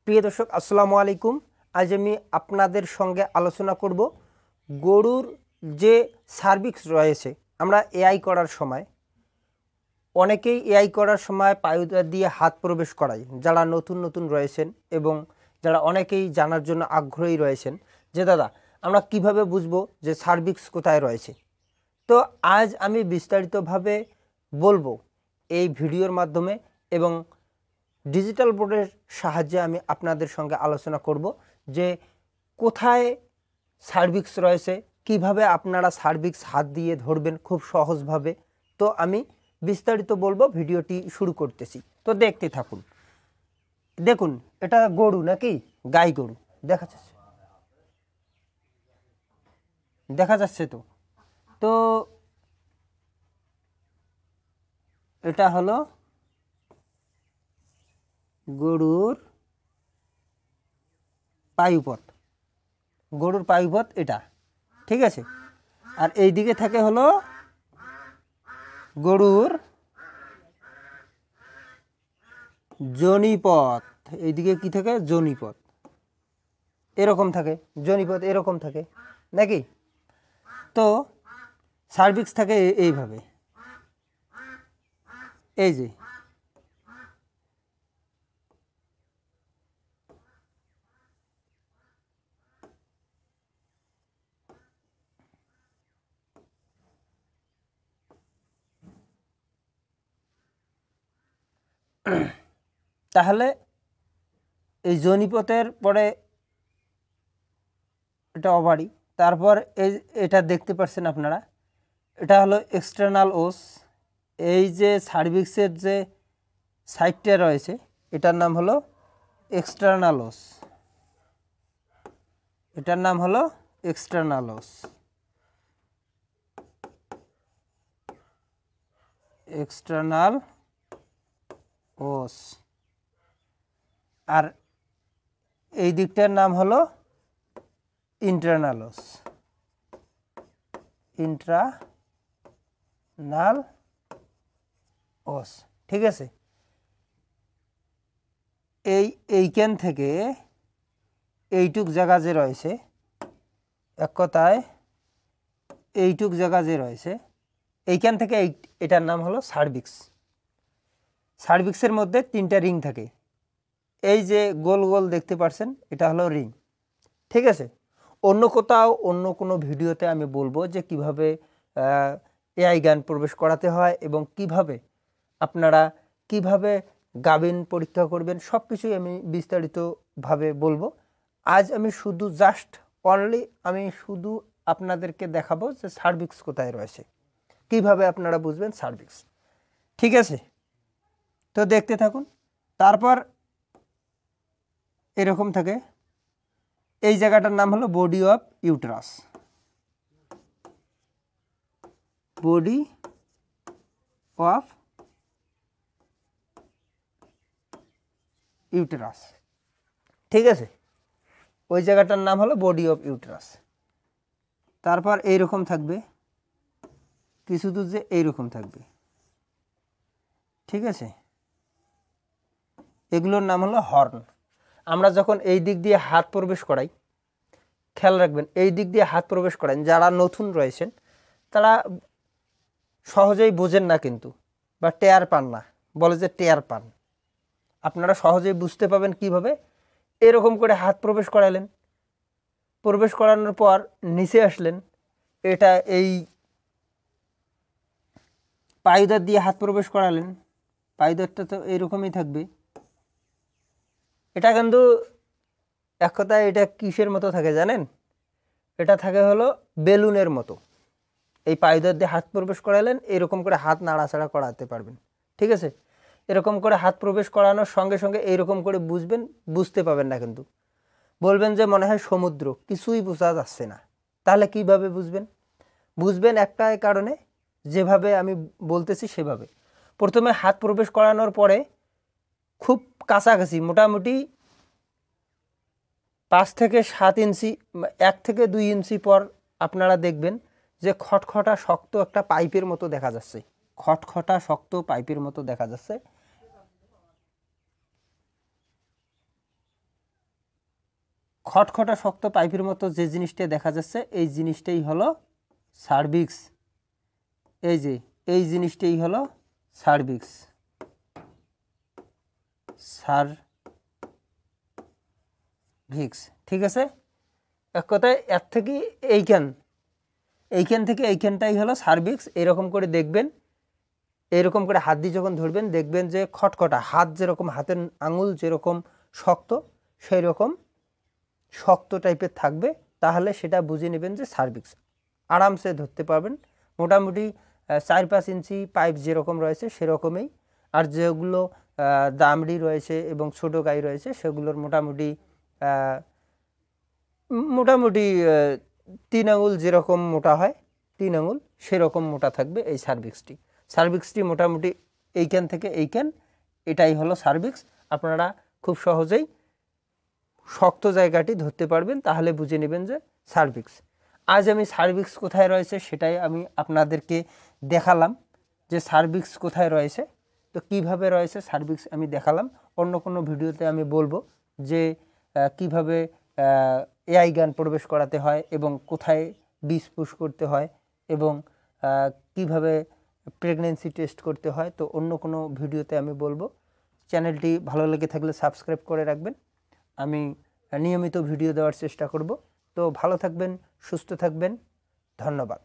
প্রিয় দর্শক আসসালামু আলাইকুম। আজ আমি আপনাদের সঙ্গে আলোচনা করব গরুর যে সার্ভিক্স রয়েছে। আমরা এআই করার সময় অনেকেই এআই করার সময় পায়ুদা দিয়ে হাত প্রবেশ করাই, যারা নতুন নতুন রয়েছেন এবং যারা অনেকেই জানার জন্য আগ্রহী রয়েছেন যে দাদা আমরা কিভাবে বুঝবো যে সার্ভিক্স কোথায় রয়েছে। তো আজ আমি বিস্তারিতভাবে বলবো এই ভিডিওর মাধ্যমে এবং ডিজিটাল বোর্ডের সাহায্যে আমি আপনাদের সঙ্গে আলোচনা করব যে কোথায় সার্ভিক্স রয়েছে, কিভাবে আপনারা সার্ভিক্স হাত দিয়ে ধরবেন খুব সহজভাবে। তো আমি বিস্তারিত বলবো, ভিডিওটি শুরু করতেছি, তো দেখতে থাকুন। দেখুন এটা গরু নাকি গাই গরু দেখা যাচ্ছে, তো তো এটা হলো গরুর পায়ুপথ, এটা ঠিক আছে। আর এই দিকে থাকে হলো গরুর জনিপথ, এইদিকে কি থাকে জনিপথ, এরকম থাকে জনিপথ, এরকম থাকে নাকি। তো সার্ভিক্স থাকে এইভাবে, এই যে তাহলে এই জনিপথের পরে এটা ওভারি, তারপর এটা দেখতে পাচ্ছেন আপনারা, এটা হলো এক্সটার্নাল ওস। এই যে সার্ভিক্সের যে সাইডটা রয়েছে এটার নাম হলো এক্সটার্নাল ওস, এটার নাম হলো এক্সটার্নাল ওস, এক্সটার্নাল ওস। আর এই দিকটার নাম হলো ইন্টারনাল ওস, ইন্ট্রানাল ওস, ঠিক আছে। এইখান থেকে এইটুক জায়গা যে রয়েছে, এক কথায় এইটুক জায়গা যে রয়েছে, এইখান থেকে এটার নাম হলো সার্ভিক্স। সার্ভিক্সের মধ্যে তিনটা রিং থাকে, এই যে গোল গোল দেখতে পাচ্ছেন এটা হলো রিং, ঠিক আছে। অন্য কোথাও অন্য কোনো ভিডিওতে আমি বলবো যে কিভাবে এআই জ্ঞান প্রবেশ করাতে হয় এবং আপনারা কিভাবে গাভিন পরীক্ষা করবেন, সব কিছুই আমি বিস্তারিতভাবে বলবো। আজ আমি শুধু আমি শুধু আপনাদেরকে দেখাবো যে সার্ভিক্স কোথায় রয়েছে, কিভাবে আপনারা বুঝবেন সার্ভিক্স, ঠিক আছে। তো দেখতে থাকুন। তারপর এরকম থাকে, এই জায়গাটার নাম হলো body of uterus, body of uterus, ঠিক আছে। ওই জায়গাটার নাম হলো বডি অফ ইউটেরাস। তারপর এইরকম থাকবে, কিছু দূর যে এইরকম থাকবে, ঠিক আছে। এগুলোর নাম হলো হর্ন। আমরা যখন এই দিক দিয়ে হাত প্রবেশ করাই, খেয়াল রাখবেন এই দিক দিয়ে হাত প্রবেশ করেন যারা নতুন রয়েছেন তারা সহজেই বোঝেন না কিন্তু, বা টেয়ার পান না, বলে যে টেয়ার পান। আপনারা সহজেই বুঝতে পাবেন কিভাবে, এরকম করে হাত প্রবেশ করালেন, প্রবেশ করানোর পর নিচে আসলেন, এটা এই পায়ুদার দিয়ে হাত প্রবেশ করালেন, পায়ুদারটা তো এইরকমই থাকবে। এটা কিন্তু এক কথায় এটা কিসের মতো থাকে জানেন, এটা থাকে হলো বেলুনের মতো। এই পায়ুদার দিয়ে হাত প্রবেশ করালেন, এরকম করে হাত নাড়াচাড়া করাতে পারবেন, ঠিক আছে। এরকম করে হাত প্রবেশ করানোর সঙ্গে সঙ্গে এইরকম করে বুঝতে পাবেন না, কিন্তু বলবেন যে মনে হয় সমুদ্র, কিছুই বোঝা যাচ্ছে না। তাহলে কিভাবে বুঝবেন একটাই কারণে, যেভাবে আমি বলতেছি সেভাবে। প্রথমে হাত প্রবেশ করানোর পরে খুব কাছাকাছি, মোটামুটি 5 থেকে 7 ইঞ্চি, 1 থেকে 2 ইঞ্চি পর আপনারা দেখবেন যে খটখটা শক্ত একটা পাইপের মতো দেখা যাচ্ছে, খটখটা শক্ত পাইপের মতো দেখা যাচ্ছে। খটখটা শক্ত পাইপের মতো যে জিনিসটা দেখা যাচ্ছে এই জিনিসটাই হলো সার্ভিক্স। এই যে এই জিনিসটাই হলো সার্ভিক্স, সার্ভিক্স। ঠিক আছে, এক কথায় এর থেকে এইখান থেকে এইখানটাই হলো সার্ভিক্স। এরকম করে দেখবেন, এরকম করে হাত দিয়ে যখন ধরবেন দেখবেন যে খটখটা, হাত যেরকম, হাতের আঙুল যেরকম শক্ত সেই রকম শক্ত টাইপের থাকবে, তাহলে সেটা বুঝে নেবেন যে সার্ভিক্স। আরামসে ধরতে পারবেন। মোটামুটি 4-5 ইঞ্চি পাইপ যেরকম রয়েছে সেরকমই। আর যেগুলো দামড়ি রয়েছে এবং ছোটো গাই রয়েছে সেগুলোর মোটামুটি 3 আঙুল যেরকম মোটা হয়, 3 আঙুল সেরকম মোটা থাকবে এই সার্ভিক্সটি। সার্ভিক্সটি মোটামুটি এইখান থেকে এইখান, এটাই হলো সার্ভিক্স। আপনারা খুব সহজেই শক্ত জায়গাটি ধরতে পারবেন, তাহলে বুঝে নেবেন যে সার্ভিক্স। আজ আমি সার্ভিক্স কোথায় রয়েছে সেটাই আমি আপনাদেরকে দেখালাম, যে সার্ভিক্স কোথায় রয়েছে, তো কিভাবে রয়েছে সার্ভিক্স আমি দেখালাম। অন্য কোনো ভিডিওতে আমি বলবো যে কিভাবে এআই গান প্রবেশ করাতে হয় এবং কোথায় বীজ পুশ করতে হয় এবং কিভাবে প্রেগন্যান্সি টেস্ট করতে হয়, তো অন্য কোনো ভিডিওতে আমি বলবো। চ্যানেলটি ভালো লেগে থাকলে সাবস্ক্রাইব করে রাখবেন। আমি নিয়মিত ভিডিও দেওয়ার চেষ্টা করব। তো ভালো থাকবেন, সুস্থ থাকবেন, ধন্যবাদ।